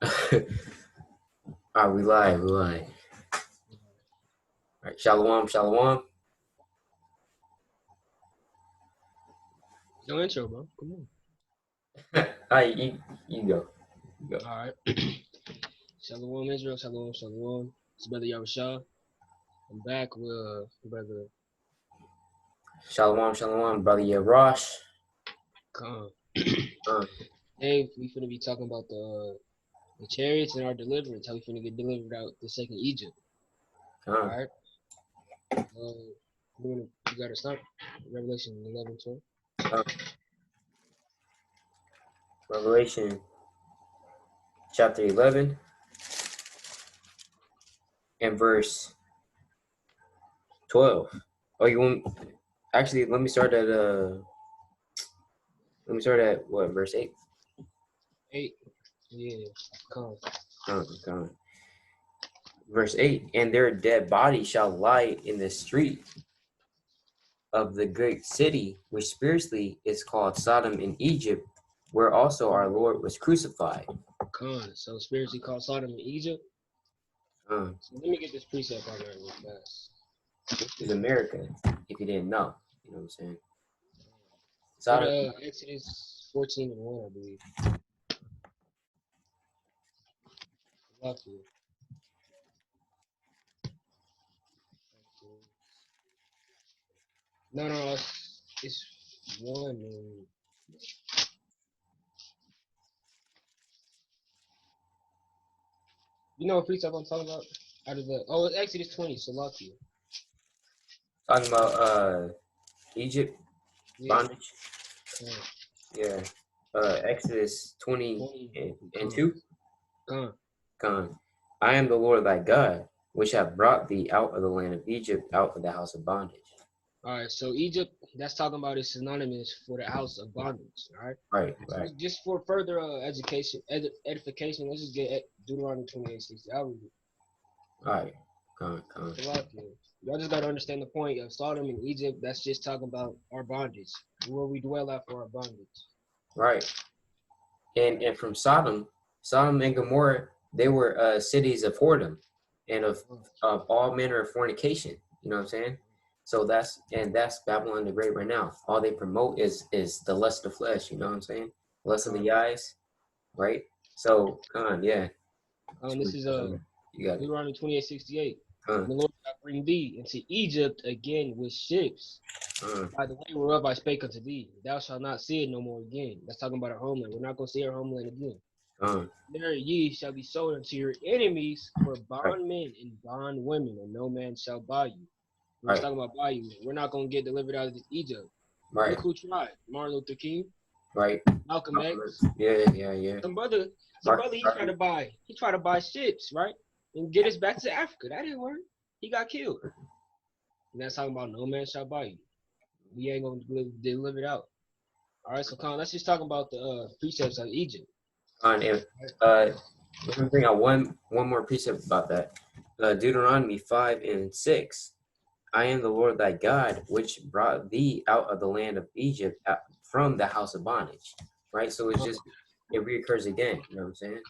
All right, we live. All right, shalom, shalom. No intro, bro. Come on. All right, you go. You go. All right. Shalom, Israel. Shalom, shalom. It's Brother Yarasha. I'm back with Brother Shalom, shalom, brother Yarash. Khan. Uh, Today, we finna be talking about the chariots and our deliverance, how we finna get delivered out the second Egypt. All right. You gotta start. Revelation 11:12. Revelation chapter 11 and verse 12. Oh, you want? Actually, let me start at what, verse 8? 8. Yeah. Khan. Verse 8, and their dead bodies shall lie in the street of the great city, which spiritually is called Sodom in Egypt, where also our Lord was crucified. Khan. So spiritually called Sodom in Egypt. So let me get this precept on there real fast. This is America, if you didn't know. You know what I'm saying? Sodom. Exodus 14:1, I believe. Lucky. No, it's one. You know what precept I'm talking about? Out of the it's Exodus 20. Salakia. Talking about Egypt bondage. Yeah. Exodus 20 and 2. Gone. I am the Lord thy God, which have brought thee out of the land of Egypt, out of the house of bondage. All right, so Egypt, that's talking about is synonymous for the house of bondage. All right. Right. So just for further education, edification, let's just get Deuteronomy 28:60. I'll read it. All right. Y'all just gotta understand the point of Sodom and Egypt. That's just talking about our bondage, where we dwell at for our bondage. Right. And from Sodom and Gomorrah, they were cities of whoredom and of all manner of fornication. You know what I'm saying? So that's Babylon the Great right now. All they promote is the lust of flesh. You know what I'm saying? Lust of the eyes, right? So, yeah. This is Deuteronomy 28:68. The Lord shall bring thee into Egypt again with ships. By the way whereof I spake unto thee, thou shalt not see it no more again. That's talking about our homeland. We're not going to see our homeland again. There ye shall be sold unto your enemies for bondmen and bondwomen, and no man shall buy you. We're talking about buy you. We're not going to get delivered out of this Egypt. Look who tried. Martin Luther King. Malcolm X. Yeah. Some brother, he tried to buy ships, right? And get us back to Africa. That didn't work. He got killed. And that's talking about no man shall buy you. We ain't gonna deliver it out. All right, so Con, let's just talk about the precepts of Egypt. Let me bring out one more precept about that. Deuteronomy 5:6. I am the Lord thy God, which brought thee out of the land of Egypt from the house of bondage. Right? So it reoccurs again. You know what I'm saying?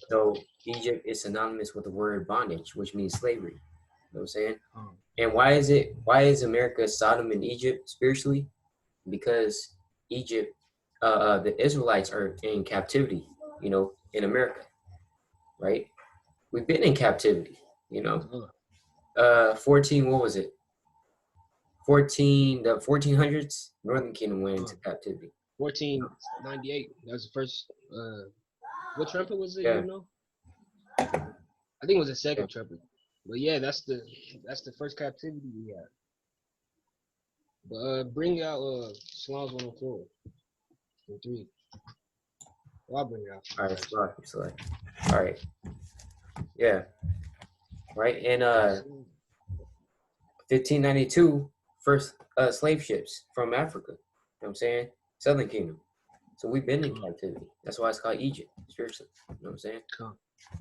So Egypt is synonymous with the word bondage, which means slavery. You know what I'm saying? And why is America Sodom and Egypt spiritually? Because Egypt, the Israelites are in captivity, you know, in America, right? We've been in captivity, you know. 14, what was it? The 1400s, Northern Kingdom went into captivity. 1498, that was the first, what trumpet was it, you know? I think it was the second trumpet. But yeah, that's the first captivity we had. But bring out Psalms 104 and 3. Well, I'll bring it out. All right, select. All right. Yeah. Right. And 1592, first slave ships from Africa. You know what I'm saying? Southern Kingdom. So we've been in captivity. That's why it's called Egypt, spiritually. You know what I'm saying?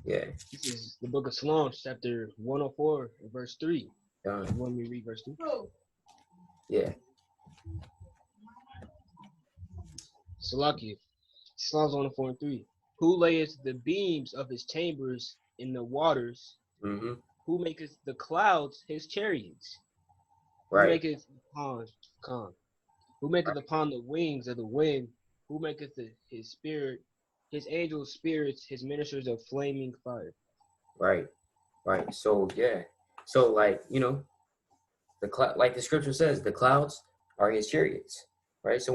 Yeah. This is the book of Psalms, chapter 104, verse 3. You want me to read verse 2? Yeah. Salakia. Psalms 104 and 3. Who layeth the beams of his chambers in the waters? Mm-hmm. Who maketh the clouds his chariots? Who Right. maketh upon Who maketh upon the wings of the wind? Who maketh his spirit, his angel spirits, his ministers of flaming fire? Right. Right. So yeah. So like, you know, like the scripture says, the clouds are his chariots. Right. So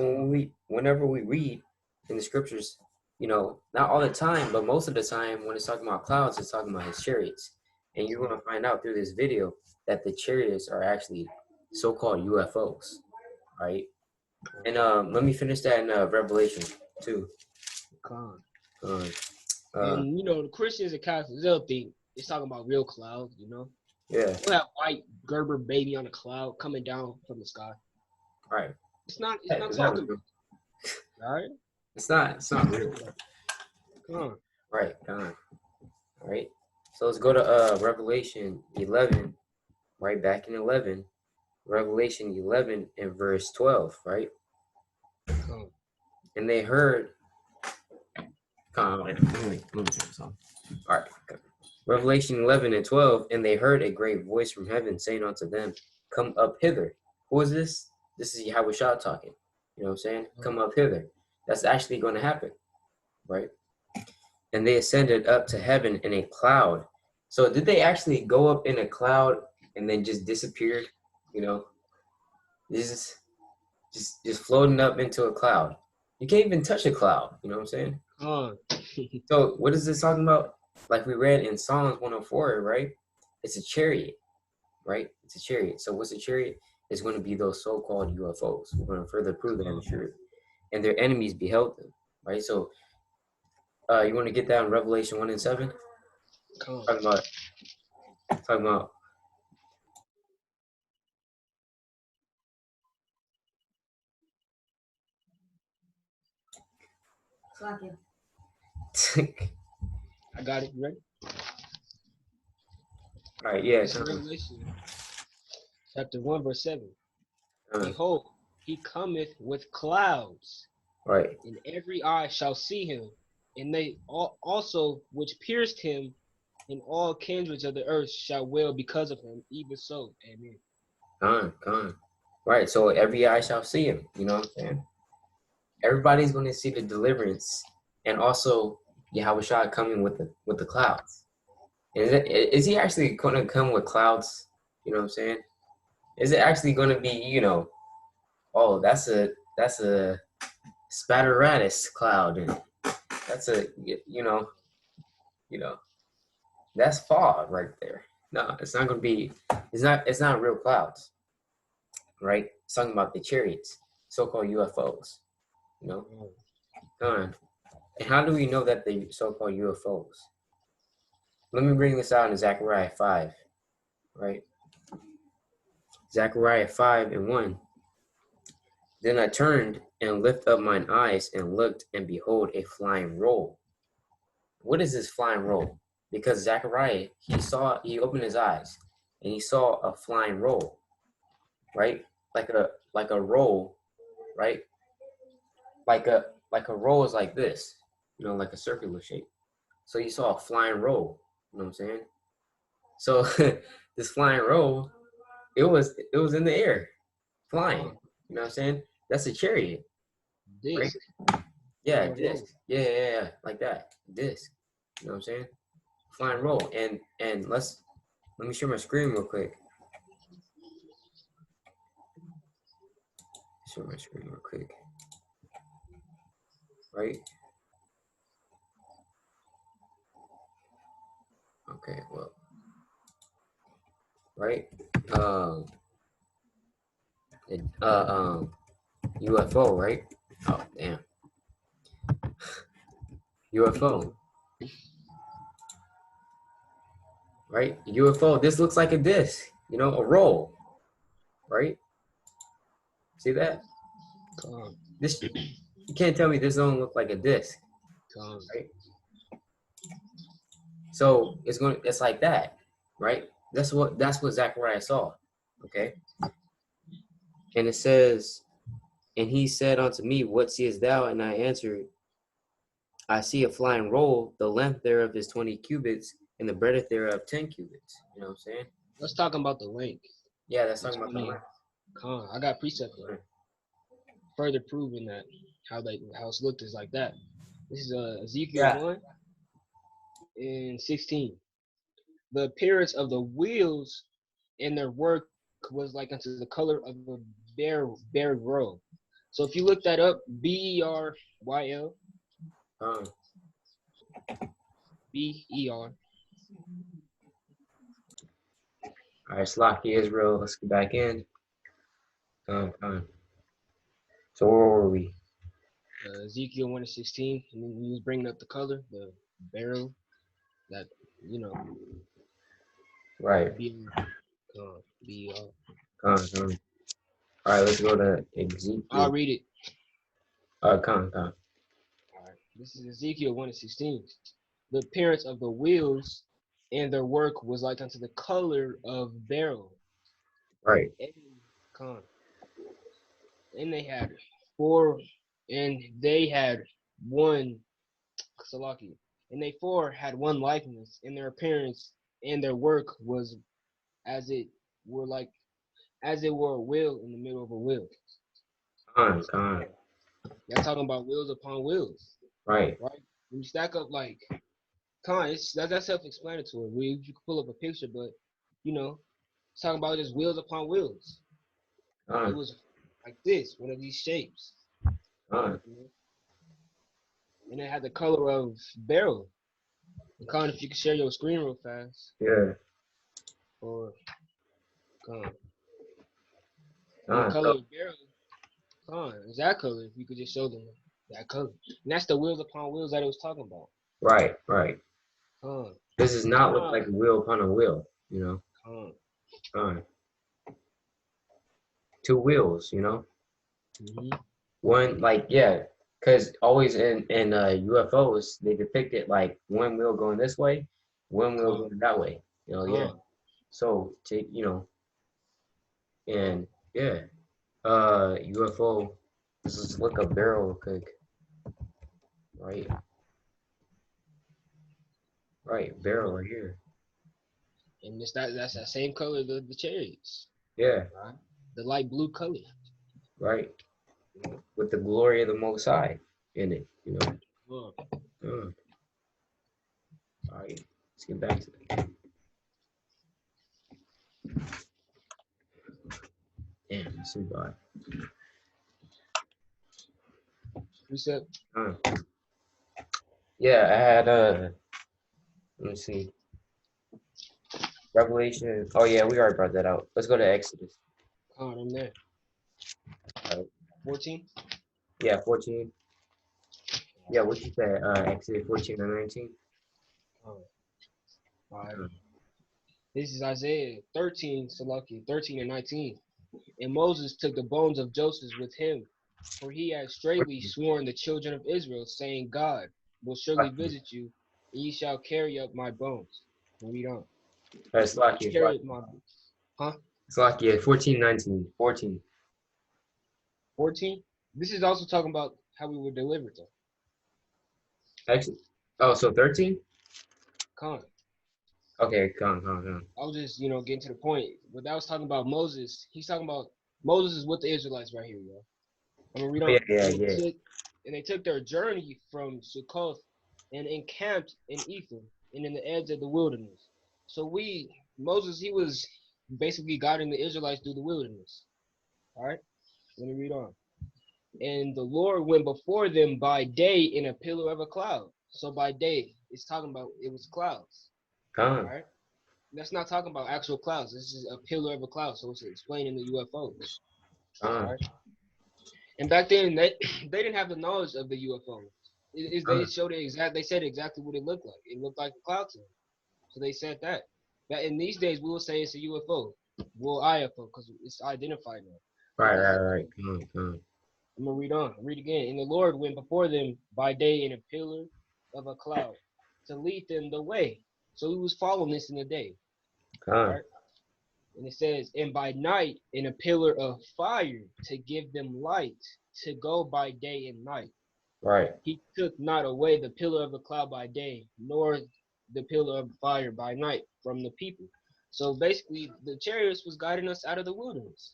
whenever we read in the scriptures, you know, not all the time, but most of the time when it's talking about clouds, it's talking about his chariots. And you're gonna find out through this video that the chariots are actually so-called UFOs. Right. And let me finish that in Revelation 2. And you know, the Christians and Catholics, they'll think it's talking about real clouds, you know. Yeah. They'll have white Gerber baby on a cloud coming down from the sky. Right. It's not talking about, all right? It's not real. Come on. Right, come on. All right. So let's go to Revelation 11, right back in 11. Revelation 11 and verse 12, right? And they heard. All right. Revelation 11 and 12, and they heard a great voice from heaven saying unto them, come up hither. Who is this? This is Yahawashi talking. You know what I'm saying? Come up hither. That's actually going to happen, right? And they ascended up to heaven in a cloud. So did they actually go up in a cloud and then just disappeared? You know, just floating up into a cloud. You can't even touch a cloud. You know what I'm saying? So what is this talking about? Like we read in Psalms 104, right? It's a chariot, right? It's a chariot. So what's a chariot? It's going to be those so-called UFOs. We're going to further prove that in the truth. And their enemies beheld them, right? So you want to get that in Revelation 1 and 7? Talking about I got it. You ready? All right, yeah. Revelation chapter 1, verse 7. Behold, he cometh with clouds, right, and every eye shall see him, and they also which pierced him, and all kindreds of the earth shall wail because of him, even so. Amen. Come on. Right, so every eye shall see him. You know what I'm saying? Everybody's going to see the deliverance, and also Yahawashi coming with the clouds. Is he actually going to come with clouds? You know what I'm saying? Is it actually going to be, you know, oh, that's a spatteratus cloud, and that's a, you know, that's fog right there. No, it's not going to be. It's not real clouds, right? It's talking about the chariots, so-called UFOs. You know, and how do we know that they so-called UFOs? Let me bring this out in Zechariah 5, right? Zechariah 5 and 1. Then I turned and lifted up mine eyes and looked, and behold, a flying roll. What is this flying roll? Because Zechariah, he opened his eyes and he saw a flying roll, right? Like a roll, right? Like a roll is like this, you know, like a circular shape. So he saw a flying roll, you know what I'm saying? So this flying roll, it was in the air, flying, you know what I'm saying? That's a chariot. Right? Yeah, disc. Yeah, like that. Disc. You know what I'm saying? Flying roll. And let me share my screen real quick. Share my screen real quick. Right? Okay, well. Right? UFO, right? Oh damn. UFO. Right? UFO. This looks like a disc, you know, a roll. Right? See that? This, you can't tell me this don't look like a disc. Right? So it's like that, right? That's what Zechariah saw. Okay. And it says, and he said unto me, what seest thou? And I answered, I see a flying roll. The length thereof is 20 cubits, and the breadth thereof 10 cubits. You know what I'm saying? Let's talk about the length. Yeah, that's talking about the length. I got precept there. Further proving that how it's looked is like that. This is Ezekiel 1 and 16. The appearance of the wheels and their work was like unto the color of a bare robe. So if you look that up, BERYL, BER. All right, Slocky Israel. Let's get back in. So where were we? Ezekiel 1 and 16, and then he was bringing up the color, the barrel, that, you know. Right. BER. All right, let's go to Ezekiel. I'll read it. All right. This is Ezekiel 1 and 16. The appearance of the wheels and their work was like unto the color of beryl. Right. And they had four, and they had one, Salaki, and they four had one likeness, and their appearance and their work was as it were a wheel in the middle of a wheel. Y'all talking about wheels upon wheels. Right. When you stack up like that's self-explanatory. You can pull up a picture, but you know, it's talking about just wheels upon wheels. It was like this, one of these shapes. And it had the color of beryl. And if you can share your screen real fast. Yeah. Or the color of beryl. Is that color? If you could just show them that color. And that's the wheels upon wheels that it was talking about. Right. This does not look like a wheel upon a wheel, you know. Two wheels, you know. One, like, yeah, because always in UFOs they depict it like one wheel going this way, one wheel going that way. You know, yeah. So and yeah, UFO. Let's just look up barrel real quick. Right, barrel right here. And that's that same color the chariots. Yeah. Right? The light blue color. Right. With the glory of the Most High in it, you know. All right, let's get back to that. Damn, let's see, God. Precept. Yeah, I had let me see. Revelation. Oh yeah, we already brought that out. Let's go to Exodus. I'm there. 14? Yeah, 14. Yeah, what you said, Exodus 14 and 19? All right. This is Isaiah 13, Salaki, 13 and 19. And Moses took the bones of Joseph with him, for he had straightly sworn the children of Israel, saying, God will surely visit you, and ye shall carry up my bones. Read on. It's Lakia. It's Lakia, 14, 19, 14. 14? This is also talking about how we were delivered, though. Actually, oh, so 13? Okay, come. I was just, getting to the point. But that was talking about Moses. He's talking about Moses is with the Israelites right here, yo. I'm gonna read on. Yeah. And they took their journey from Sukkoth and encamped in Etham and in the edge of the wilderness. So Moses, he was basically guiding the Israelites through the wilderness. All right, let me read on. And the Lord went before them by day in a pillar of a cloud. So by day, it's talking about it was clouds. All right. That's not talking about actual clouds. This is a pillar of a cloud, so it's explaining the UFOs. All right. And back then, they didn't have the knowledge of the UFO. They showed it they said exactly what it looked like. It looked like a cloud to them. So they said that. But in these days, we will say it's a UFO. Well, IFO, because it's identified now. Right. Come on. I'm going to read on. Read again. And the Lord went before them by day in a pillar of a cloud to lead them the way. So he was following this in the day. Right? And it says, and by night in a pillar of fire to give them light to go by day and night. Right. He took not away the pillar of the cloud by day, nor the pillar of fire by night from the people. So basically, the chariots was guiding us out of the wilderness.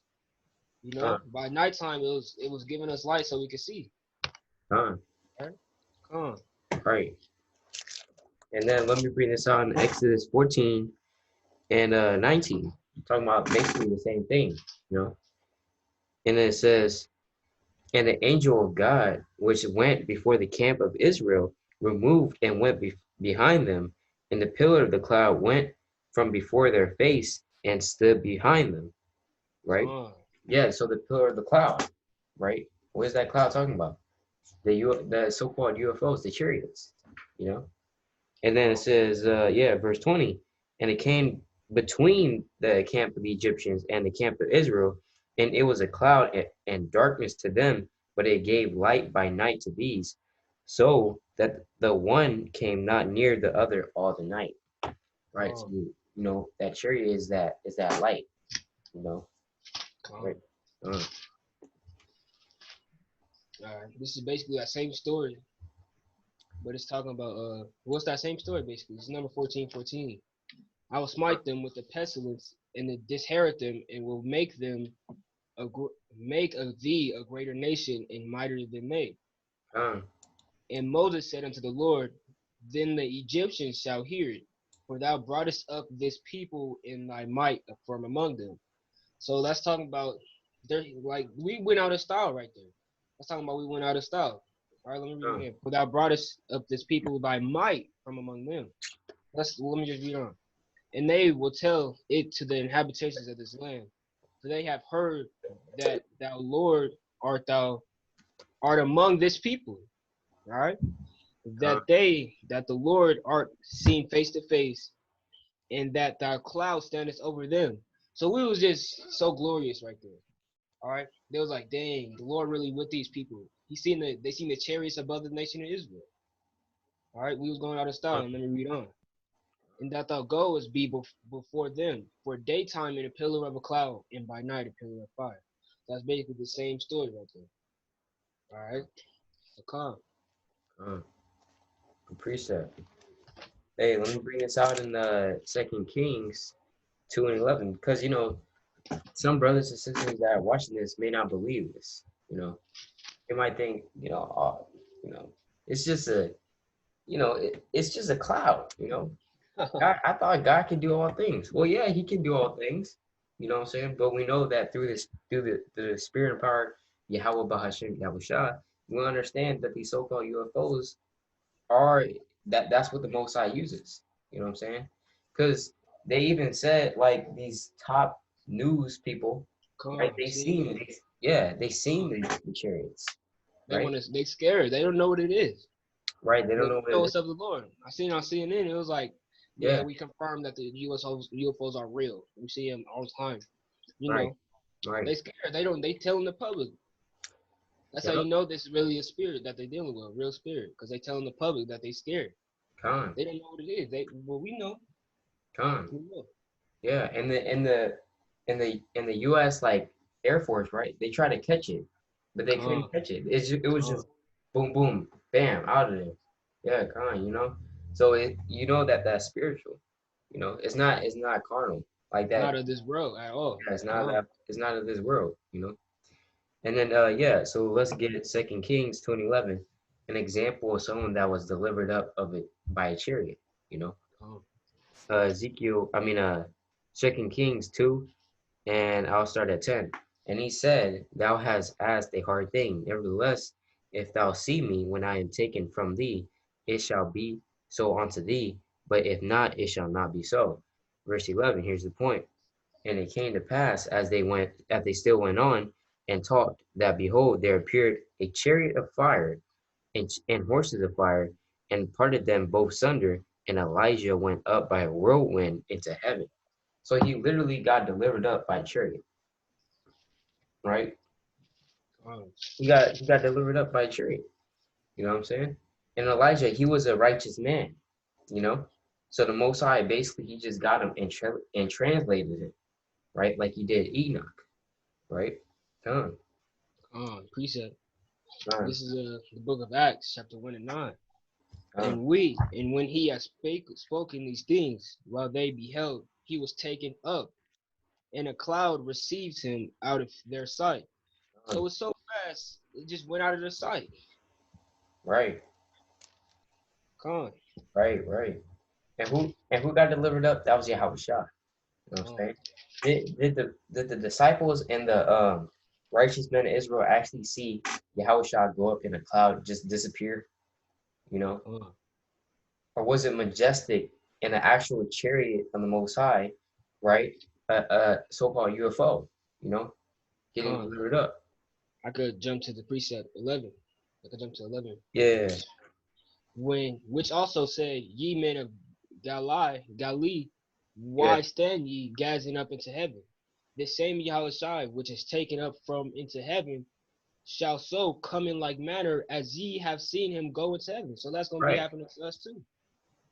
You know, by nighttime it was giving us light so we could see. Right. Come. Right. And then let me bring this out in Exodus 14 and 19. Talking about basically the same thing, you know. And then it says, and the angel of God, which went before the camp of Israel, removed and went behind them, and the pillar of the cloud went from before their face and stood behind them. Right? Yeah, so the pillar of the cloud, right? What is that cloud talking about? The so-called UFOs, the chariots, you know? And then it says, verse 20, and it came between the camp of the Egyptians and the camp of Israel, and it was a cloud and darkness to them, but it gave light by night to these, so that the one came not near the other all the night. Right? So you know that chariot is that light, you know. Right. This is basically that same story, but it's talking about what's that same story basically? It's number 14:14. I will smite them with the pestilence and disinherit them, and will make them make of thee a greater nation and mightier than they. And Moses said unto the Lord, then the Egyptians shall hear it, for thou broughtest up this people in thy might from among them. So that's talking about like we went out of style right there. That's talking about we went out of style. All right, let me read it again. For thou broughtest up this people by might from among them. Let me just read on. And they will tell it to the inhabitations of this land, for they have heard that thou Lord art among this people. All right, that the Lord art seen face to face, and that thy cloud standeth over them. So we was just so glorious right there. All right, they was like, dang, the Lord really with these people. They seen the chariots above the nation of Israel. All right, we was going out of style, and let me read on. And that thou goest be before them for daytime in a pillar of a cloud, and by night a pillar of fire. So that's basically the same story right there. All right, so come. Precept. Hey, let me bring this out in the 2 Kings 2:11, because you know some brothers and sisters that are watching this may not believe this. You know, they might think, it's just it's just a cloud. You know, God, I thought God could do all things. Well, yeah, He can do all things. You know what I'm saying? But we know that through the spirit and power, Yahawah, BAHASHAM, Yahawashi, we understand that these so-called UFOs are that's what the Most High uses. You know what I'm saying? Because they even said like these top news people, right? They seen the chariots. They scared. They don't know what it is. Right? They don't know what it is. Of the Lord. I seen on CNN. It was like, yeah, we confirmed that the UFOs are real. We see them all the time. You know, they scared. They telling the public. That's how you know this is really a spirit that they're dealing with, a real spirit, because they telling the public that they scared. They don't know what it is. We know. We know. Yeah, and the U.S. like Air Force, right? They try to catch it, but they couldn't catch it. It was just boom, boom, bam, out of there. Yeah, you know. So that's spiritual. You know, it's not carnal like that. Not of this world at all. Yeah, it's not of this world. You know. And then so let's get it 2 Kings 2:11, an example of someone that was delivered up of it by a chariot, you know. 2 Kings 2, and I'll start at 10. And he said, thou hast asked a hard thing. Nevertheless, if thou see me when I am taken from thee, it shall be so unto thee, but if not, it shall not be so. Verse 11, here's the point. And it came to pass as they still went on and talked, that behold, there appeared a chariot of fire and horses of fire, and parted them both sunder, and Elijah went up by a whirlwind into heaven. So he literally got delivered up by a chariot. Right? He got delivered up by a chariot. You know what I'm saying? And Elijah, he was a righteous man, you know? So the Most High, basically, he just got him and translated it, right? Like he did Enoch. Right? Precept. This is the book of Acts, chapter 1 and 9. And when he had spoken these things, while they beheld, he was taken up, and a cloud received him out of their sight. So it's so fast, it just went out of their sight. Right. Con. Right. And who got delivered up? That was Yahawashi. You know what I'm saying? Did the disciples and the righteous men of Israel actually see Yahawashi go up in a cloud, just disappear? You know? Or was it majestic in an actual chariot on the Most High, right? A so-called UFO, you know, getting delivered up. I could jump to the precept 11. I could jump to 11. Yeah. Which also said, ye men of Galilee, why stand ye gazing up into heaven? This same Yahawashi, which is taken up from into heaven, shall so come in like manner as ye have seen him go into heaven. So that's going to be happening to us too.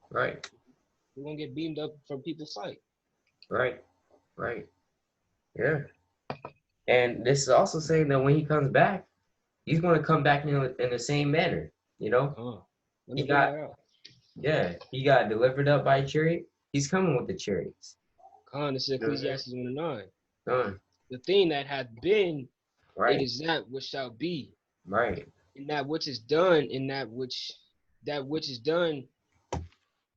Right. We're going to get beamed up from people's sight. Right. Yeah. And this is also saying that when he comes back, he's going to come back in the same manner, you know? He got delivered up by a chariot. He's coming with the chariots. This is Ecclesiastes 1 and 9. The thing that hath been, it is that which shall be. Right. And that which is done, in that which is done,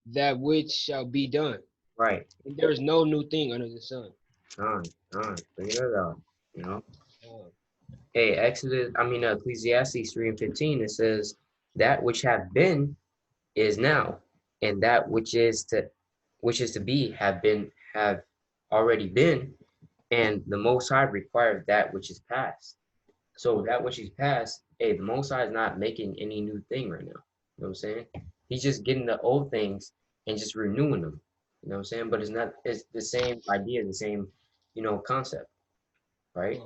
that which shall be done. Right. And there is no new thing under the sun. Figure it out, you know? Hey, Ecclesiastes 3 and 15, it says, that which have been is now, and that which is to be have already been, and the Most High requires that which is past. So that which is past, the Most High is not making any new thing right now. You know what I'm saying? He's just getting the old things and just renewing them. You know what I'm saying? But it's the same idea, the same, concept, right?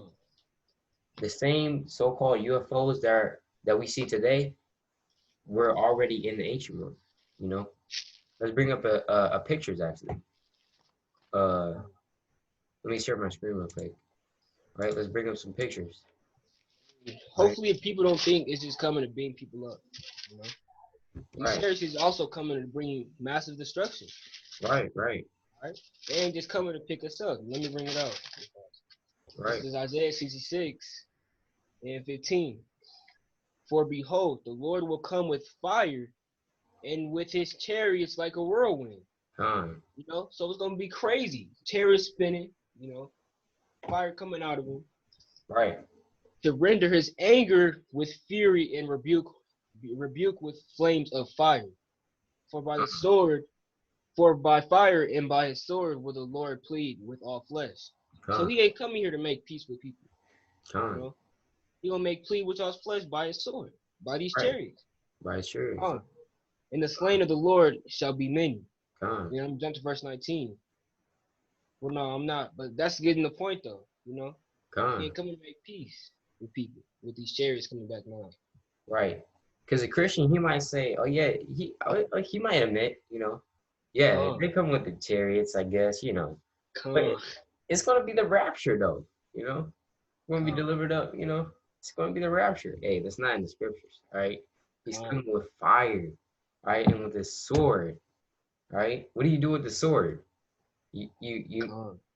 The same so-called UFOs that we see today were already in the ancient world, you know? Let's bring up a pictures actually. Let me share my screen real quick. All right, let's bring up some pictures. Hopefully, if people don't think it's just coming to beam people up, you know. These chariots is also coming to bring massive destruction. Right. They ain't just coming to pick us up. Let me bring it out. This is Isaiah 66 and 15. For behold, the Lord will come with fire, and with his chariots like a whirlwind. You know, so it's gonna be crazy. Chariots spinning, you know, fire coming out of him. Right. To render his anger with fury and rebuke with flames of fire. For by fire and by his sword will the Lord plead with all flesh. So he ain't coming here to make peace with people. You know? He gonna make plea with all flesh by his sword, by these chariots. By his chariots. And the slain of the Lord shall be many. You know, I'm jump to verse 19. Well, no, I'm not, but that's getting the point though, you know. He ain't coming to make peace with people, with these chariots coming back now. Right. Because a Christian, he might say, oh yeah, he might admit, you know, yeah, they come with the chariots, I guess, you know. But it's going to be the rapture, though, you know. We're going to be delivered up, you know. It's going to be the rapture. Hey, that's not in the scriptures, all right? He's coming with fire, right, and with his sword, right? What do you do with the sword? What do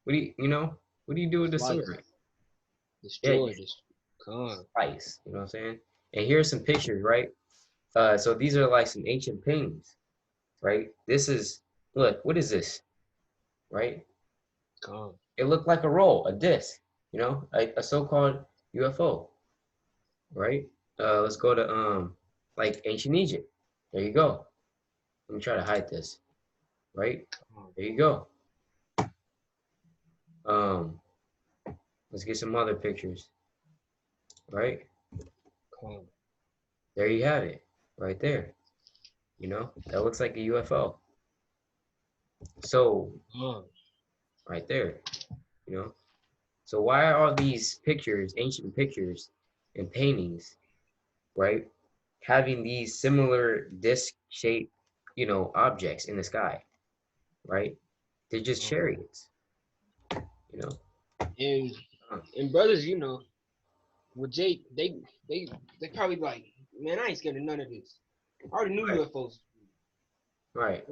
you do with the sword? Destroy. Slice, you know what I'm saying? And here's some pictures, right? So these are like some ancient paintings, right? Look, what is this, right? It looked like a roll, a disc, you know, a so-called UFO, right? Let's go to like ancient Egypt. There you go. Let me try to hide this, right? There you go. Let's get some other pictures, right? There you have it, right there. You know, that looks like a UFO. So, right there, you know. So why are all these pictures, ancient pictures and paintings, right, having these similar disc-shaped, you know, objects in the sky, right? They're just chariots, you know. And brothers, you know, with Jake, they probably like, man, I ain't scared of none of this. I already knew UFOs. Right.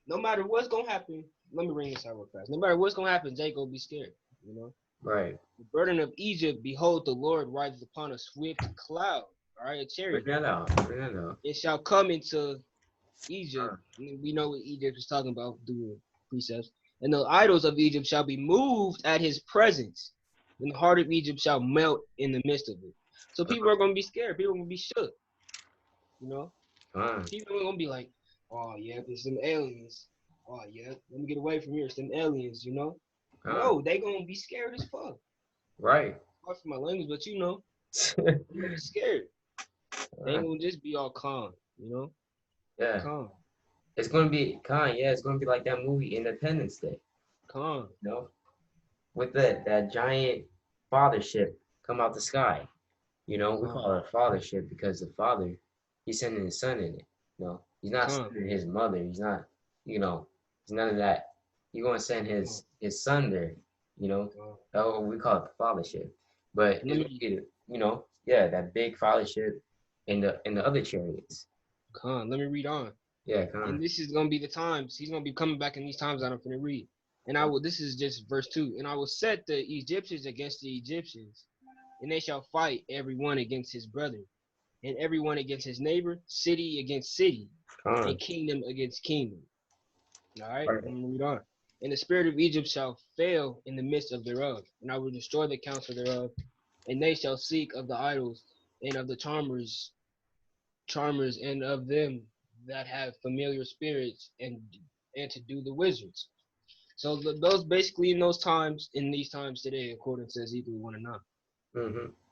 No matter what's gonna happen, let me bring this out real fast. No matter what's gonna happen, Jake gonna be scared. You know. Right. The burden of Egypt, behold, the Lord rides upon a swift cloud. All right, a chariot. Bring that out. Bring that out. It shall come into Egypt. We know what Egypt is talking about through precepts. And the idols of Egypt shall be moved at his presence, and the heart of Egypt shall melt in the midst of it. So people are gonna be scared. People are gonna be shook. You know, people are gonna be like, "Oh yeah, there's some aliens. Oh yeah, let me get away from here. Some aliens." You know, no, they gonna be scared as fuck. Right. Sorry for my language, but you know, they're gonna be scared. They ain't gonna just be all calm. You know. Yeah. Calm. It's gonna be calm. Yeah, it's gonna be like that movie Independence Day. Calm. You know, with that giant father ship come out the sky. You know, we call it a father ship because the father, he's sending his son in it. You know, he's not sending his mother. He's not, you know, he's none of that. He's gonna send his son there. You know, oh, we call it the father ship. But you know, yeah, that big father ship and the other chariots. Let me read on. Yeah, and this is gonna be the times he's gonna be coming back in these times that I'm gonna read. And this is just verse 2. And I will set the Egyptians against the Egyptians, and they shall fight every one against his brother, and every one against his neighbor, city against city, and kingdom against kingdom. All right, I'm gonna read on. And the spirit of Egypt shall fail in the midst of thereof, and I will destroy the counsel thereof, and they shall seek of the idols and of the charmers, and of them that have familiar spirits, and to do the wizards. So those basically in these times today, according to Ezekiel 1 and 9. All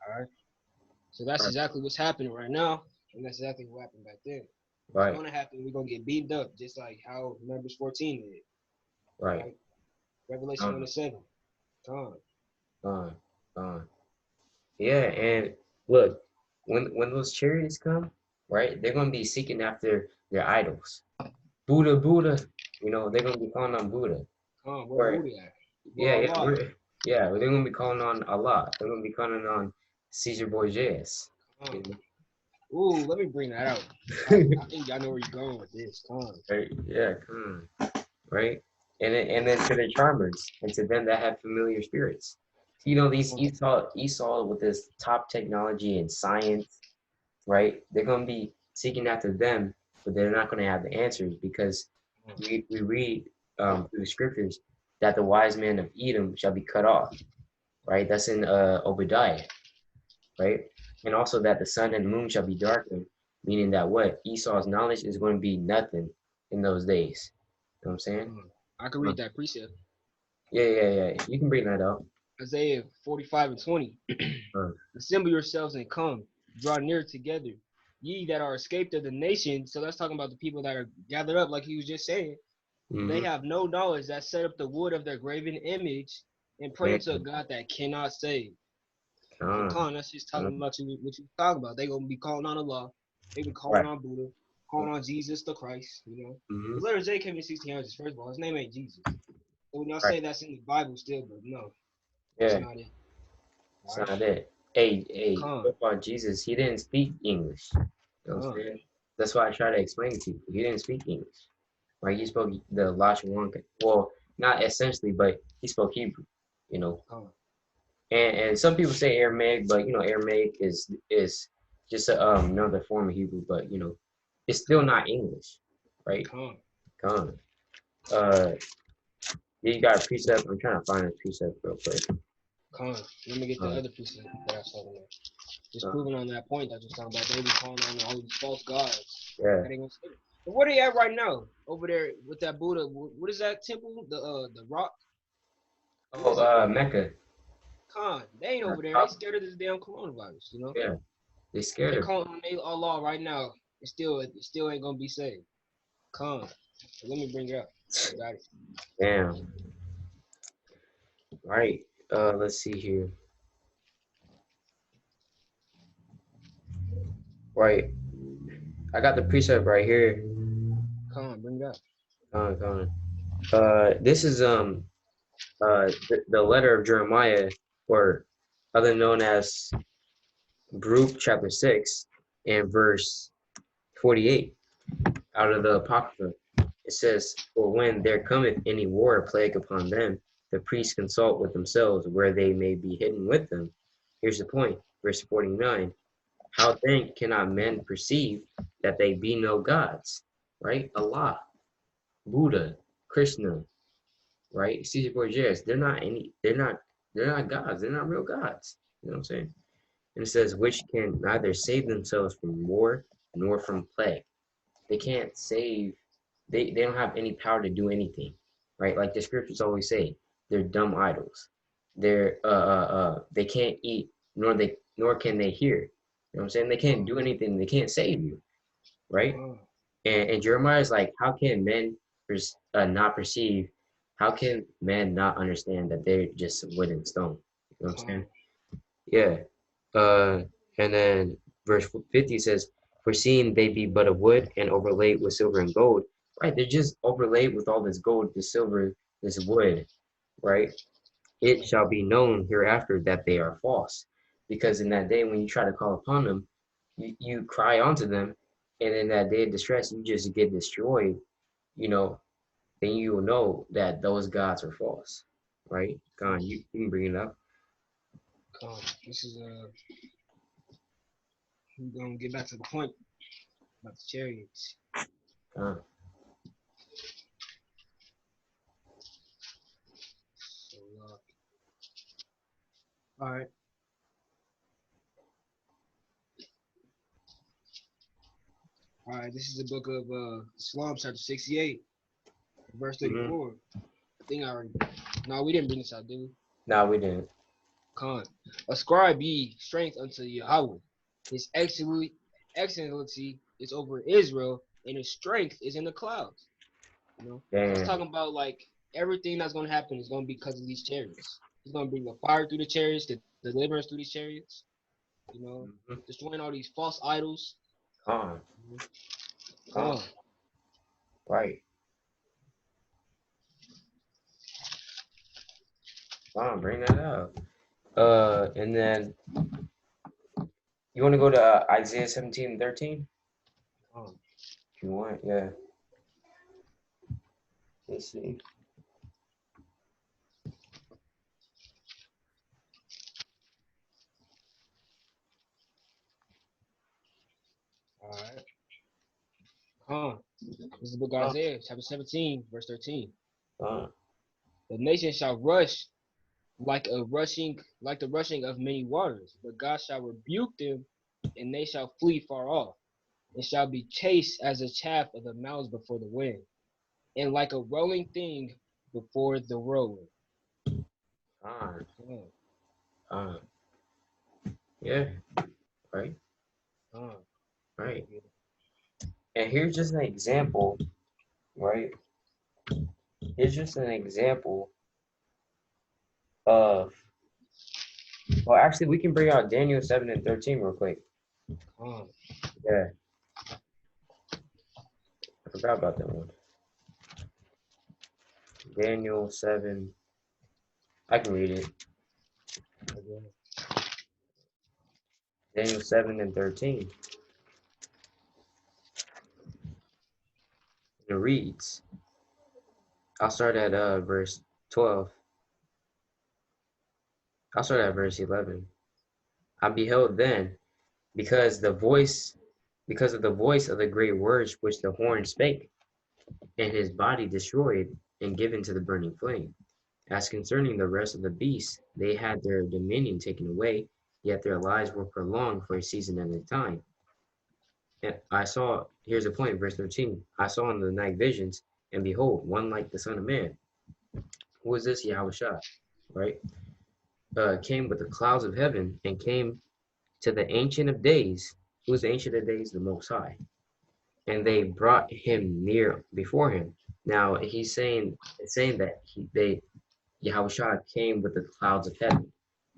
right. So that's exactly what's happening right now, and that's exactly what happened back then. Right. It's gonna happen. We're gonna get beaten up, just like how Numbers 14 did. Right. Revelation 1 and 7. Yeah, and look, when those chariots come, right, they're gonna be seeking after their idols. Buddha, Buddha, you know, they're gonna be calling on Buddha. Where Buddha at? Yeah, they're gonna be calling on Allah. They're gonna be calling on Caesar Borgias. You know? Ooh, let me bring that out. I think I know where you're going with this. Right, yeah, right? And then to the charmers and to them that have familiar spirits. You know, these Esau with this top technology and science, right? They're gonna be seeking after them, but they're not gonna have the answers because we read through the scriptures that the wise men of Edom shall be cut off, right? That's in Obadiah, right? And also that the sun and moon shall be darkened, meaning that what? Esau's knowledge is going to be nothing in those days. You know what I'm saying? I can read that precept. Yeah. You can bring that up. Isaiah 45 and 20. Assemble yourselves and come, draw near together. Ye that are escaped of the nation. So that's talking about the people that are gathered up, like he was just saying. They have no knowledge that set up the wood of their graven image and pray to a God that cannot save. That's just talking about what you talking about. They gonna be calling on Allah. They be calling on Buddha, calling on Jesus the Christ. You know, the letter J came in 1600s. First of all, his name ain't Jesus. So when y'all say that's in the Bible still, but no, that's not it. It's not it. Hey, what about Jesus? He didn't speak English. You know what I'm saying? That's why I try to explain to people. He didn't speak English. Right? He spoke the Lashawanka. Well, not essentially, but he spoke Hebrew. You know. And some people say Aramaic, but you know, Aramaic is just another form of Hebrew, but you know, it's still not English, right? You got a precept. I'm trying to find a precept real quick. Let me get the other precept that I was talking about. Just proving on that point that you're talking about. They be calling on all these false gods. Yeah. But where they at right now? Over there with that Buddha. What is that temple? The rock. Mecca. They ain't over there. They scared of this damn coronavirus. You know. Yeah. They scared. They calling on Allah right now. It still ain't gonna be saved. So let me bring it up. Got it. Damn. Right. Let's see here. Right. I got the precept right here. Bring it up. This is the letter of Jeremiah, or other known as Baruch chapter 6 and verse 48 out of the Apocrypha. It says, "For when there cometh any war or plague upon them, the priests consult with themselves where they may be hidden with them." Here's the point, verse 49. "How then cannot men perceive that they be no gods?" Right? Allah, Buddha, Krishna, right? Caesar Borgias, they're not gods. They're not real gods. You know what I'm saying? And it says, "Which can neither save themselves from war nor from plague." They can't save, they don't have any power to do anything, right? Like the scriptures always say, they're dumb idols. They're they can't eat, nor can they hear. You know what I'm saying? They can't do anything, they can't save you, right? And Jeremiah is like, how can men not perceive, how can men not understand that they're just wood and stone? You know what I'm saying? Yeah. And then verse 50 says, "For seeing they be but of wood and overlaid with silver and gold." Right, they're just overlaid with all this gold, this silver, this wood, right? "It shall be known hereafter that they are false." Because in that day when you try to call upon them, you cry unto them, and in that day of distress, you just get destroyed, you know, then you will know that those gods are false, right? God, you can bring it up. This is we're gonna get back to the point about the chariots. So, all right. All right, this is the book of Psalms chapter 68, verse 34. I think I already. No, we didn't bring this out, did we? No, we didn't. Ascribe ye strength unto Yahawah. His excellency is over Israel, and his strength is in the clouds. You know, it's talking about like everything that's gonna happen is gonna be because of these chariots. He's gonna bring the fire through the chariots, the deliverance through these chariots. You know, destroying all these false idols. Right. Bring that up. And then you want to go to Isaiah 17:13? If you want, yeah. Let's see. All right. This is the book of Isaiah, chapter 17, verse 13. The nation shall rush like the rushing of many waters, but God shall rebuke them, and they shall flee far off, and shall be chased as a chaff of the mouths before the wind, and like a rolling thing before the roller. Yeah, right. Right. And here's just an example, right? Here's just an example of, well, actually, we can bring out Daniel 7 and 13 real quick. Yeah. I forgot about that one. Daniel 7. I can read it. Daniel 7 and 13. It reads, I'll start at verse 12. I'll start at verse 11. "I beheld then, because of the voice of the great words which the horn spake, and his body destroyed and given to the burning flame. As concerning the rest of the beasts, they had their dominion taken away, yet their lives were prolonged for a season and a time. And I saw," here's the point, verse 13, "I saw in the night visions, and behold, one like the Son of Man." Who is this? Yahawashi, right? Came with the clouds of heaven, and came to the Ancient of Days. Who is the Ancient of Days? The Most High. And they brought him near before him. Now it's saying that Yahawashi came with the clouds of heaven.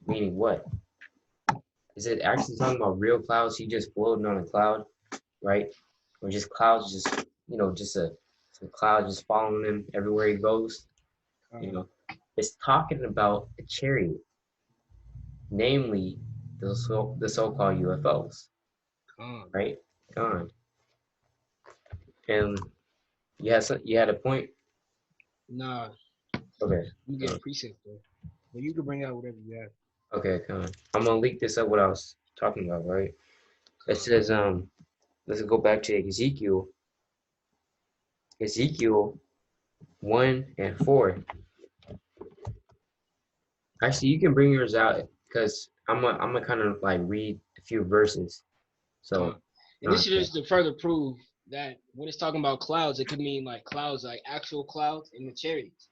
Meaning what? Is it actually talking about real clouds? He just floating on a cloud, right? Or just clouds, just a cloud just following him everywhere he goes? It's talking about a chariot, namely the so-called UFOs, right? Gone. And you had a point. Nah. Okay. You get a precept though. But you can bring out whatever you have. Okay, come on. I'm gonna link this up what I was talking about, right? It says let's go back to Ezekiel. Ezekiel 1 and 4. Actually, you can bring yours out because I'm gonna kind of like read a few verses. So and this is just to further prove that when it's talking about clouds, it could mean like clouds, like actual clouds in the chariots.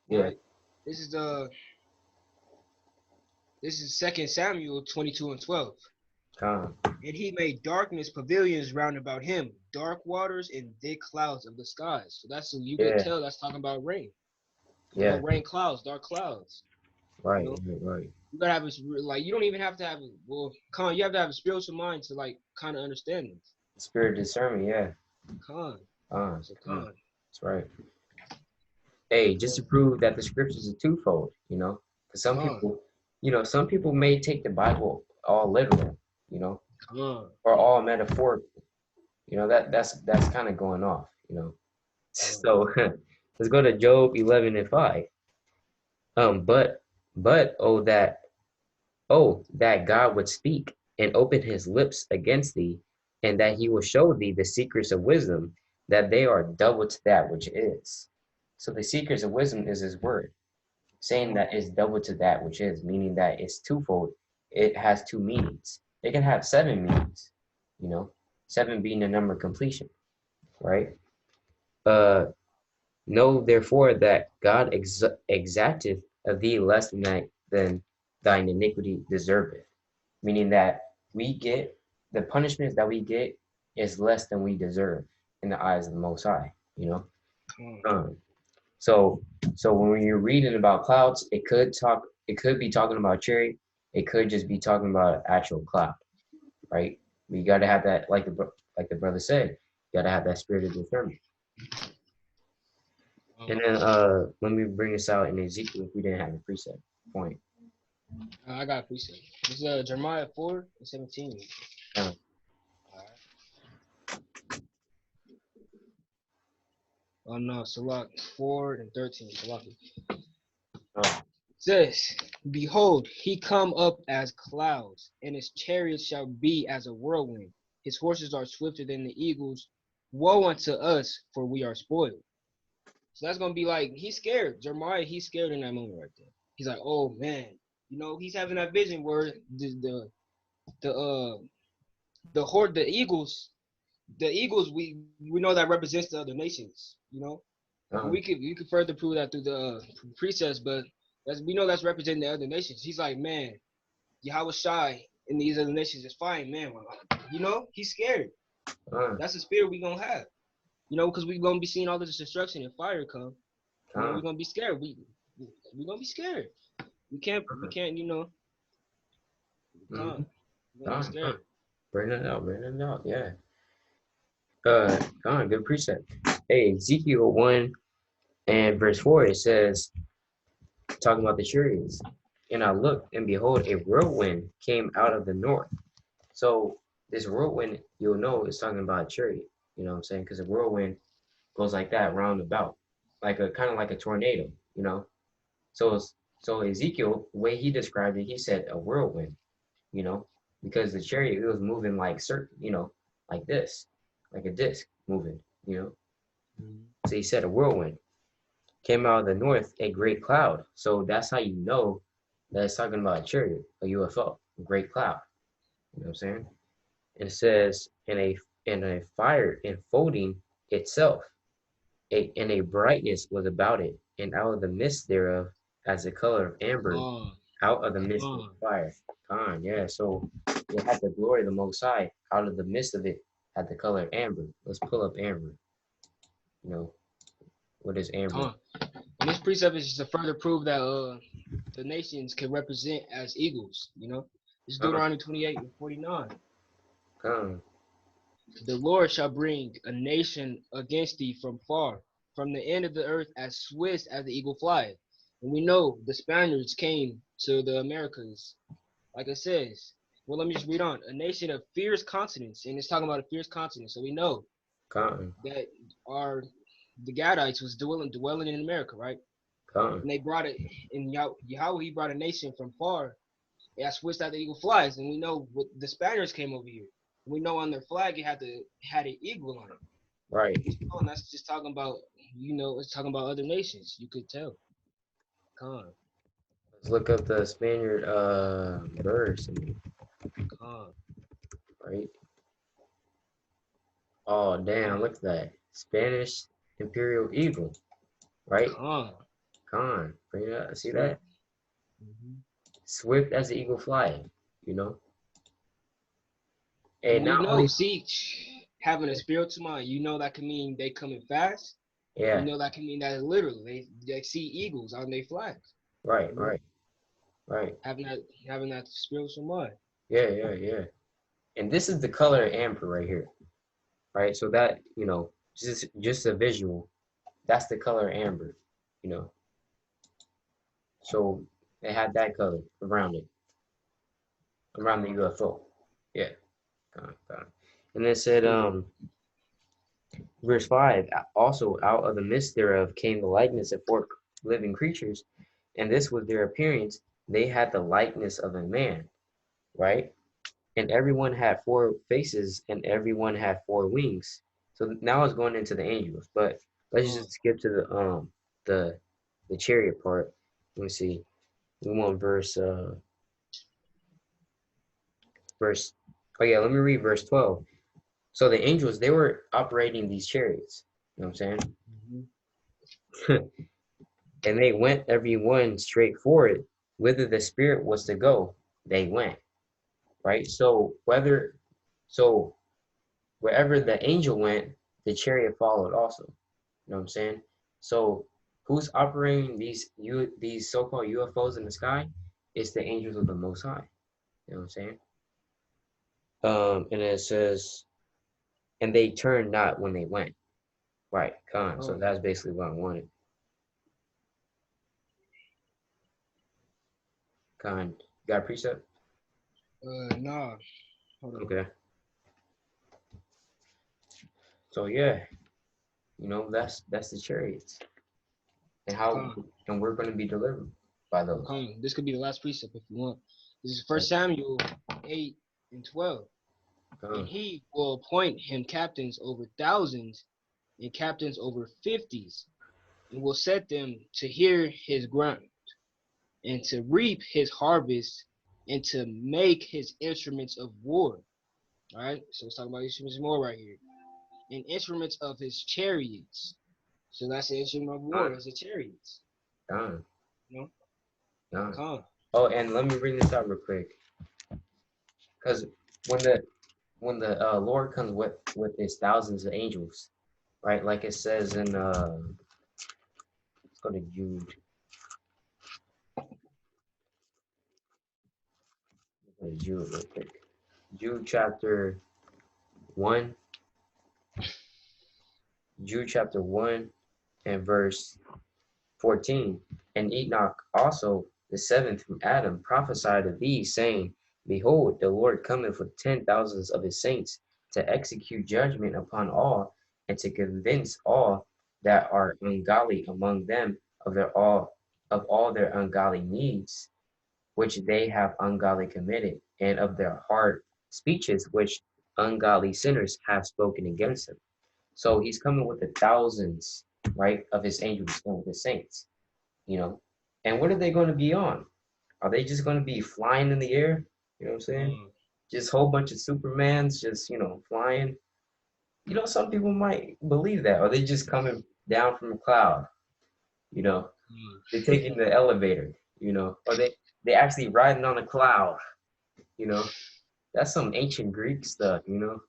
Yeah. Right? This is 2 Samuel 22 and 12. And he made darkness pavilions round about him, dark waters and thick clouds of the skies. So that's, so you could tell that's talking about rain. Yeah. Rain clouds, dark clouds. Right, you know? right. You gotta have a, like, you don't even have to have you have to have a spiritual mind to like kind of understand this. Spirit discernment, yeah. That's right. Hey, just to prove that the scriptures are twofold, you know, because some people, some people may take the Bible all literal, you know, or all metaphorical. You know, that's kind of going off, you know. So let's go to Job 11 and 5. But that God would speak and open his lips against thee, and that he will show thee the secrets of wisdom, that they are double to that which is. So the secrets of wisdom is his word, saying that it's double to that which is, meaning that it's twofold. It has two meanings. It can have 7 meanings, you know, 7 being the number of completion, right? Know therefore that God exacteth of thee less than thine iniquity deserveth, meaning that we get the punishments that we get is less than we deserve in the eyes of the Most High, you know. So when you're reading about clouds, it could be talking about chariot, it could just be talking about an actual cloud, right? We got to have that, like the brother said, you got to have that spirit of discernment. And then let me bring this out in Ezekiel if we didn't have a precept point. I got a precept. This is Jeremiah 4 and 17. Oh no, Salak 4 and 13. Salaki. It says, behold, he come up as clouds, and his chariots shall be as a whirlwind. His horses are swifter than the eagles. Woe unto us, for we are spoiled. So that's gonna be like, he's scared. Jeremiah, he's scared in that moment right there. He's like, oh man, you know, he's having that vision where the eagles, we know that represents the other nations, you know. You could further prove that through the precepts, but we know that's representing the other nations. He's like, man, Yahawashi in these other nations is fine, man. You know, he's scared. That's the spirit we gonna have. You know, because we're gonna be seeing all this destruction and fire come. You know, we're gonna be scared. We're gonna be scared. We can't, you know. We're gonna be scared. Bring it out, yeah. Good precept. Hey, Ezekiel 1 and verse 4, it says, talking about the chariots, and I looked, and behold, a whirlwind came out of the north. So this whirlwind, you'll know, is talking about a chariot. You know what I'm saying? Because a whirlwind goes like that, round about, like a kind of like a tornado. You know. So Ezekiel, the way he described it, he said a whirlwind. You know, because the chariot, it was moving like certain, you know, like this, like a disc moving. You know. So he said a whirlwind came out of the north, a great cloud. So that's how you know that it's talking about a chariot, a UFO, a great cloud. You know what I'm saying? It says in a fire enfolding itself, and a brightness was about it, and out of the midst thereof, as the color of amber, out of the midst of fire. Yeah. So it had the glory of the Most High. Out of the midst of it, had the color of amber. Let's pull up amber. You know, what is amber? And this precept is just to further prove that the nations can represent as eagles. You know, it's Deuteronomy 28 and 49. The Lord shall bring a nation against thee from far, from the end of the earth, as swift as the eagle flieth. And we know the Spaniards came to the Americas, like it says, Well, let me just read on. A nation of fierce continents, and it's talking about a fierce continent. So we know that the Gadites was dwelling in America, right? And they brought it in Yahweh. He brought a nation from far. It switched out the eagle flies, and we know what the Spaniards came over here. We know on their flag it had an eagle on it. Right. And that's just talking about, it's talking about other nations. You could tell. Let's look up the Spaniard verse. Right. Oh damn! Look at that Spanish Imperial Eagle. Right. Bring it up. See that? Swift as the eagle flying. You know. And we know, having a spiritual mind, that can mean they coming fast. Yeah. That can mean that literally they see eagles on their flags. Right. Having that spiritual mind. Yeah. And this is the color amber right here. Right. So that, just a visual. That's the color amber. So they had that color around the UFO. Yeah. And it said, verse 5, also out of the midst thereof came the likeness of 4 living creatures, and this was their appearance. They had the likeness of a man, right? And everyone had 4 faces, and everyone had 4 wings. So now it's going into the angels, but let's just skip to the chariot part. Let me see. We want verse. Oh yeah, let me read verse 12. So the angels, they were operating these chariots. You know what I'm saying? And they went every one straight forward. Whither the spirit was to go, they went. Right? So wherever the angel went, the chariot followed also. You know what I'm saying? So who's operating these so-called UFOs in the sky? It's the angels of the Most High. You know what I'm saying? And it says, and they turned not when they went. Right, So that's basically what I wanted. You got a precept? Nah. Okay. So yeah, that's the chariots, and we're going to be delivered by those. This could be the last precept if you want. This is 1 Samuel 8 and 12. And he will appoint him captains over thousands and captains over 50s, and will set them to hear his ground, and to reap his harvest, and to make his instruments of war. All right, so let's talk about instruments more right here. And instruments of his chariots. So that's the instrument of war, is the chariots. Oh, and let me bring this out real quick, because when the Lord comes with his thousands of angels, right? Like it says in let's go to Jude. Jude real quick. Jude chapter 1. Jude chapter 1 and verse 14. And Enoch also, the 7th from Adam, prophesied of these, saying, Behold, the Lord cometh with 10,000s of his saints, to execute judgment upon all, and to convince all that are ungodly among them of all their ungodly needs, which they have ungodly committed, and of their hard speeches which ungodly sinners have spoken against him. So he's coming with the thousands, right, of his angels and with the saints, And what are they going to be on? Are they just going to be flying in the air? You know what I'm saying? Just a whole bunch of Supermans just, flying. Some people might believe that. Are they just coming down from a cloud? They're taking the elevator, Or they actually riding on a cloud, That's some ancient Greek stuff, No,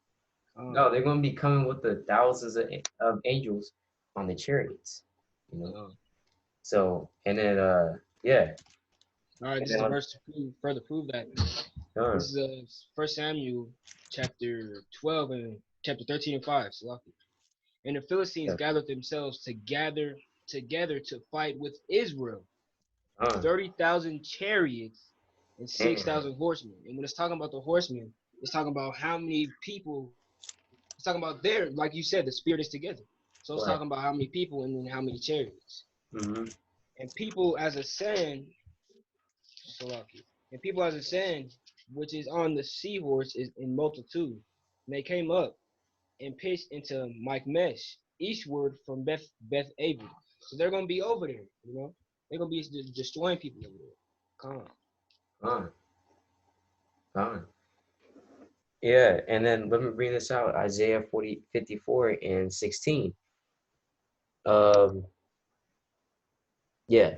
they're going to be coming with the thousands of angels on the chariots, So, and then, yeah. All right, this is the verse to further prove that. This is 1 Samuel chapter 12 and chapter 13 and 5. And the Philistines gathered themselves together to fight with Israel. 30,000 chariots and 6,000 horsemen. And when it's talking about the horsemen, it's talking about how many people. It's talking about their, like you said, the spirit is together. So it's talking about how many people and then how many chariots. And people as a sand, and people as a sand, which is on the seahorse, is in multitude. And they came up and pitched into Michmash, eastward from Beth Abel. So they're gonna be over there, you know. They're gonna be destroying people over there. Yeah, and then let me bring this out. Isaiah 54 and 16.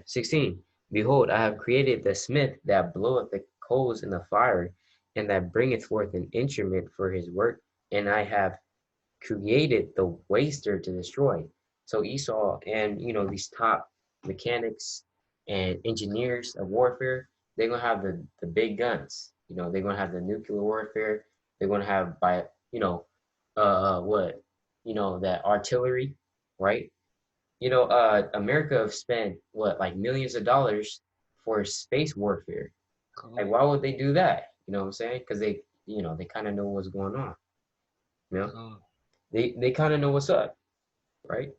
16. Behold, I have created the smith that bloweth the coals in the fire, and that bringeth forth an instrument for his work, and I have created the waster to destroy. So Esau and these top mechanics and engineers of warfare, they're gonna have the big guns. They're gonna have the nuclear warfare. They're gonna have that artillery, right? America have spent like millions of dollars for space warfare. Like, why would they do that? You know what I'm saying? Because they kind of know what's going on. They kind of know what's up, right?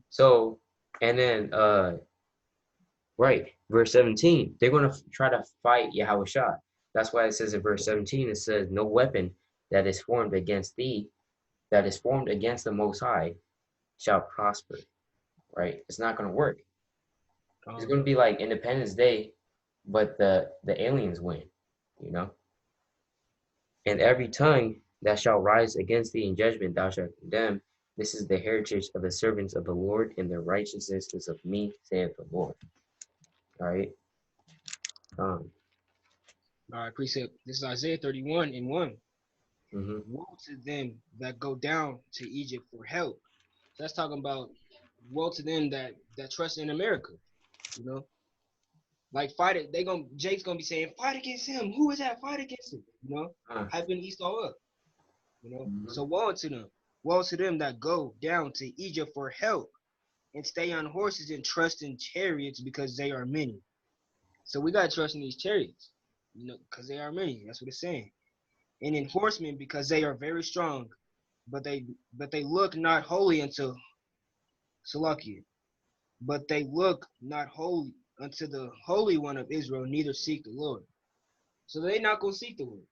So, and then verse 17, they're gonna try to fight Yahawashi. That's why it says in verse 17, it says, "No weapon that is formed against thee, that is formed against the Most High, shall prosper." Right? It's not gonna work. It's gonna be like Independence Day, but the aliens win, you know. And every tongue that shall rise against thee in judgment thou shalt condemn. This is the heritage of the servants of the Lord, and the righteousness is of me, saith the Lord. All right. All right, precept. This is Isaiah 31 and 1. Woe to them that go down to Egypt for help. So that's talking about woe to them that trust in America. You know, like fight it. Jake's gonna be saying, fight against him. Who is that? Fight against him. You know, hyping Esau up. You know, so woe to them. Woe to them that go down to Egypt for help and stay on horses and trust in chariots because they are many. So we gotta trust in these chariots, you know, because they are many. That's what it's saying. And in horsemen because they are very strong, but they look not holy unto Salakia. But they look not holy unto the Holy One of Israel, neither seek the Lord. So they're not gonna seek the Lord.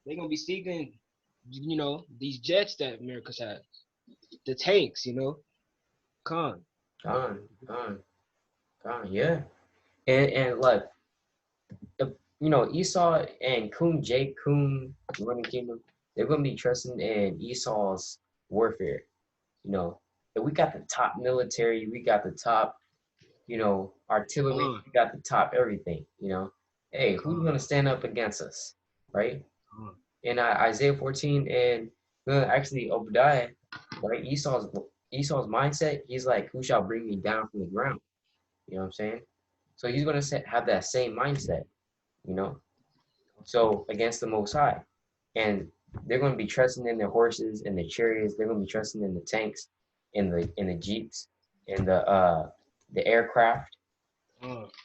They're gonna be seeking, you know, these jets that America has, the tanks, you know. Yeah. And like, Esau and Kun running kingdom, they're gonna be trusting in Esau's warfare. And we got the top military, we got the top, artillery, we got the top everything. Hey, who's gonna stand up against us, right? In Isaiah 14 and actually Obadiah, right? Esau's mindset, he's like, who shall bring me down from the ground? You know what I'm saying? So he's gonna have that same mindset, so against the Most High, and they're going to be trusting in their horses and the chariots. They're going to be trusting in the tanks, in the jeeps, in the aircraft,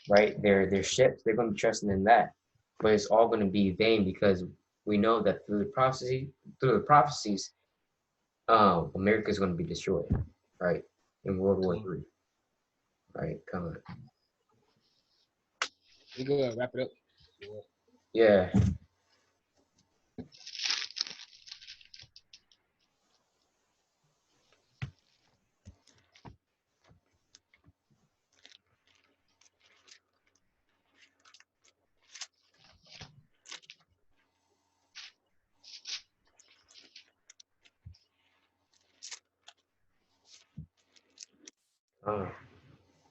right? Their ships. They're going to be trusting in that, but it's all going to be vain because we know that through the prophecies, America is going to be destroyed, right? In World War III, right? Come on. We go wrap it up. Yeah.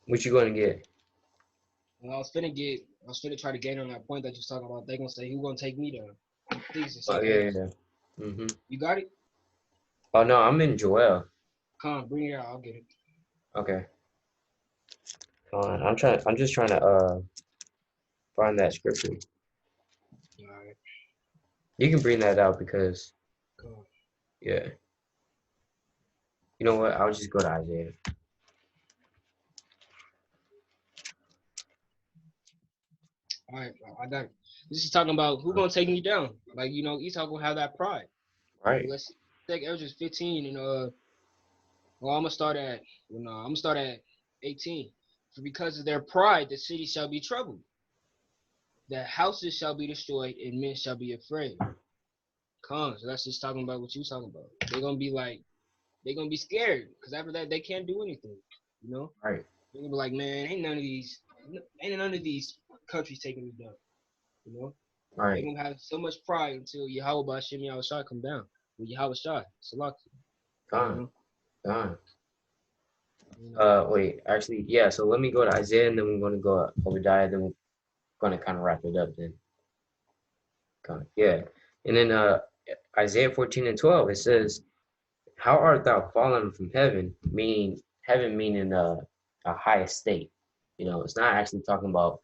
What you gonna get? Well, I was finna try to gain on that point that you're talking about. They gonna say, who gonna take me down? Yeah. You got it? Oh no, I'm in Joel. Come on, bring it out. I'll get it. Okay. I'm just trying to find that scripture. All right. You can bring that out because, yeah. You know what? I'll just go to Isaiah. All right, I got it. This is talking about who gonna take me down. Like, you know, Esau gonna have that pride. Right. Let's take Exodus 15 and well, I'm gonna start at 18. For because of their pride, the city shall be troubled. The houses shall be destroyed, and men shall be afraid. So that's just talking about what you talking about. They're gonna be like, they're gonna be scared because after that they can't do anything. You know. Right. They're gonna be like, man, ain't none of these countries taking me down. You know. Right. They're gonna have so much pride until Yahawashi come down. With Yahawashi, Salaki. Gone. Gone. You know? Wait, actually, yeah. So let me go to Isaiah, and then we're gonna go to Obadiah, then we're gonna kind of wrap it up. Then, yeah. And then Isaiah 14 and 12, it says, "How art thou fallen from heaven?" Meaning heaven, meaning a high estate. You know, it's not actually talking about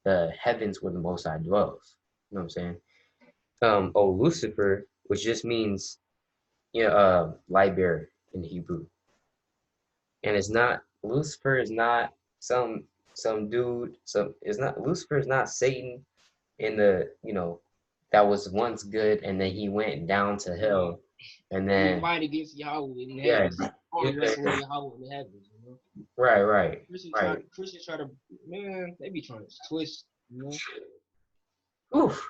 the heavens where the Most High dwells. You know what I'm saying? Oh, Lucifer, which just means light bearer in Hebrew. And it's not, Lucifer is not some dude, Lucifer is not Satan in the, that was once good and then he went down to hell and then he fight against Yahweh in heavens. wrestling Yahweh in the heavens, you know. Right. Christians try to, man, they be trying to twist, you know. Oof.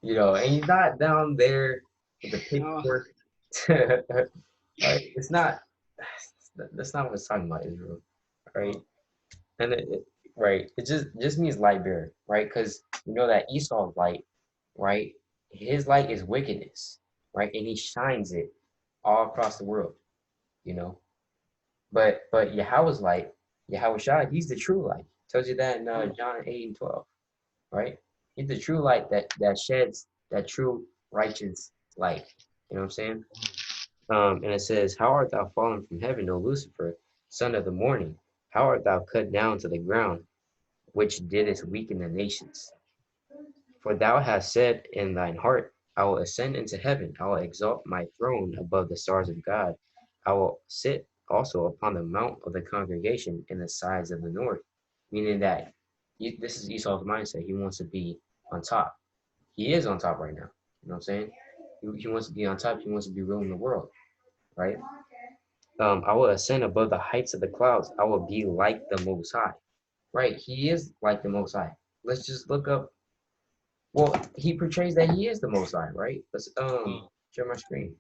You know, and he's not down there with the pitchfork. Right? It's not. That's not what it's talking about, Israel. Right? And it just means light bearer, right? Because you know that Esau's light, right? His light is wickedness, right? And he shines it all across the world, you know. But Yahweh's light, Yahawashi, he's the true light. Tells you that in John 8 and 12, right? He's the true light that sheds that true righteous light. You know what I'm saying? And it says, "How art thou fallen from heaven, O Lucifer, son of the morning? How art thou cut down to the ground, which didst weaken the nations? For thou hast said in thine heart, I will ascend into heaven. I will exalt my throne above the stars of God. I will sit also upon the mount of the congregation in the sides of the north." Meaning that this is Esau's mindset. He wants to be on top. He is on top right now. You know what I'm saying? He wants to be on top. He wants to be ruling the world, right? I will ascend above the heights of the clouds. I will be like the Most High. Right? He is like the Most High. Let's just look up. Well, he portrays that he is the Most High, right? Let's share my screen.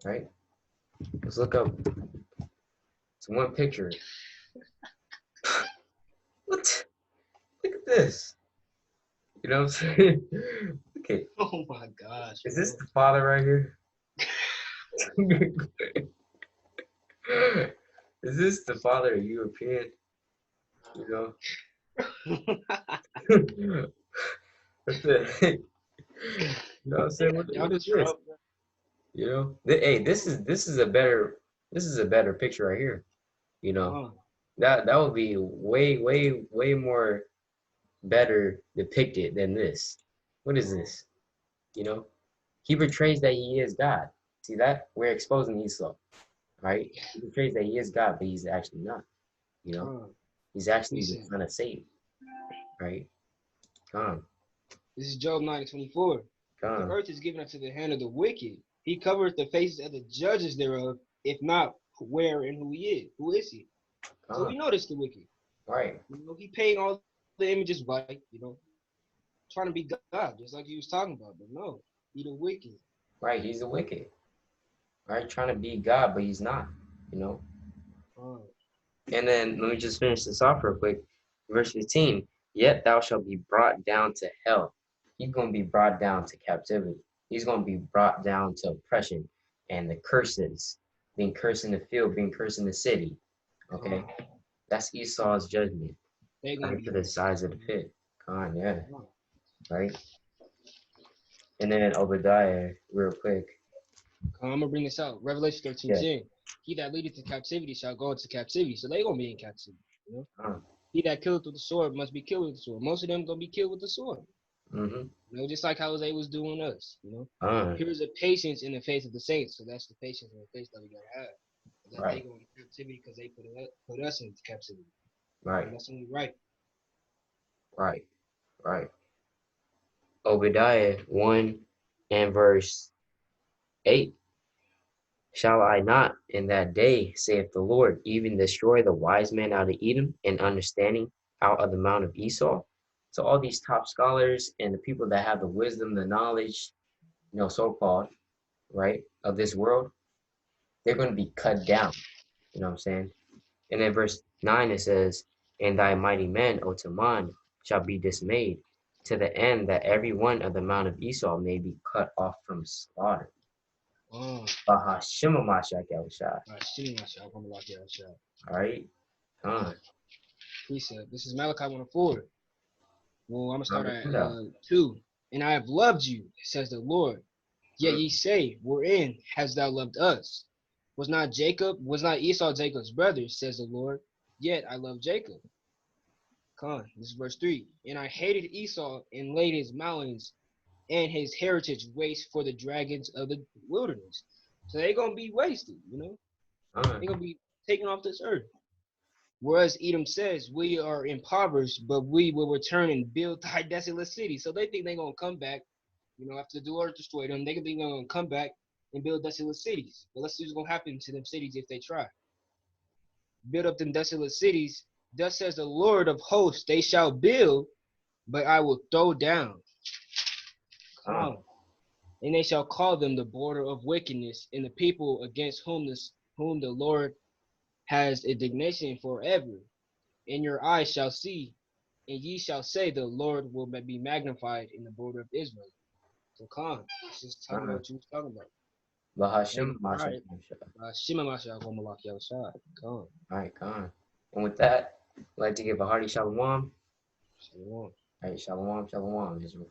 Right? Let's look up. It's one picture. What? Look at this. You know what I'm saying? Okay. Oh my gosh. Is this the father right here? Is this the father of European? You know? That's it. You know what I'm saying? What is this? You know? Hey, this is a better picture right here. You know? That would be way more better depicted than this. What is this? You know? He portrays that he is God. See that? We're exposing Esau. Right? He portrays that he is God, but he's actually not. You know? He's actually the son of Satan. Right? This is Job 9:24. The earth is given unto the hand of the wicked. He covereth the faces of the judges thereof. If not, where and who he is. Who is he? So we know this the wicked. Right. You know, he paid all the images white, you know, trying to be God, just like he was talking about. But no, he the wicked. Right, he's the wicked. Right, trying to be God, but he's not, you know. And then let me just finish this off real quick. Verse 15, "Yet thou shalt be brought down to hell." He's going to be brought down to captivity. He's going to be brought down to oppression and the curses, being cursed in the field, being cursed in the city. Okay, that's Esau's judgment. Right to the sides of the pit. Yeah. Right. And then Obadiah, real quick. I'm gonna bring this out. Revelation 13:10. He that leadeth to captivity shall go into captivity. So they gonna be in captivity. You know? He that killeth with the sword must be killed with the sword. Most of them gonna be killed with the sword. You know, just like how they was doing us. You know, here's a patience in the face of the saints. So that's the patience in the face that we gotta have. That they go into captivity because they put us into captivity. Right. And that's only right. Right. Obadiah 1 and verse 8. Shall I not in that day, saith the Lord, even destroy the wise man out of Edom and understanding out of the mount of Esau? So all these top scholars and the people that have the wisdom, the knowledge, so-called, right, of this world, they're going to be cut down. You know what I'm saying? And in verse 9 it says, and thy mighty men, O Teman, shall be dismayed, to the end that every one of the mount of Esau may be cut off from slaughter. BAHASHAM YAHAWASHI. All right. Precept. This is Malachi 1:4. Well, I'm gonna start at 2. And I have loved you, says the Lord. Yet ye say, wherein hast thou loved us? Was not Esau Jacob's brother, says the Lord? Yet I love Jacob. This is verse 3. And I hated Esau and laid his mountains and his heritage waste for the dragons of the wilderness. So they're gonna be wasted, They're gonna be taken off this earth. Whereas Edom says, we are impoverished, but we will return and build thy desolate city. So they think they're going to come back, after the Lord destroy them, they think they're going to come back and build desolate cities. But let's see what's going to happen to them cities if they try. Build up them desolate cities. Thus says the Lord of hosts, they shall build, but I will throw down. And they shall call them the border of wickedness, and the people against whom the Lord has indignation forever. And your eyes shall see, and ye shall say, the Lord will be magnified in the border of Israel. So this is talking about what you was talking about. BAHASHAM All right, and with that, I'd like to give a hearty shalom. Shalom. All right, shalom, Israel.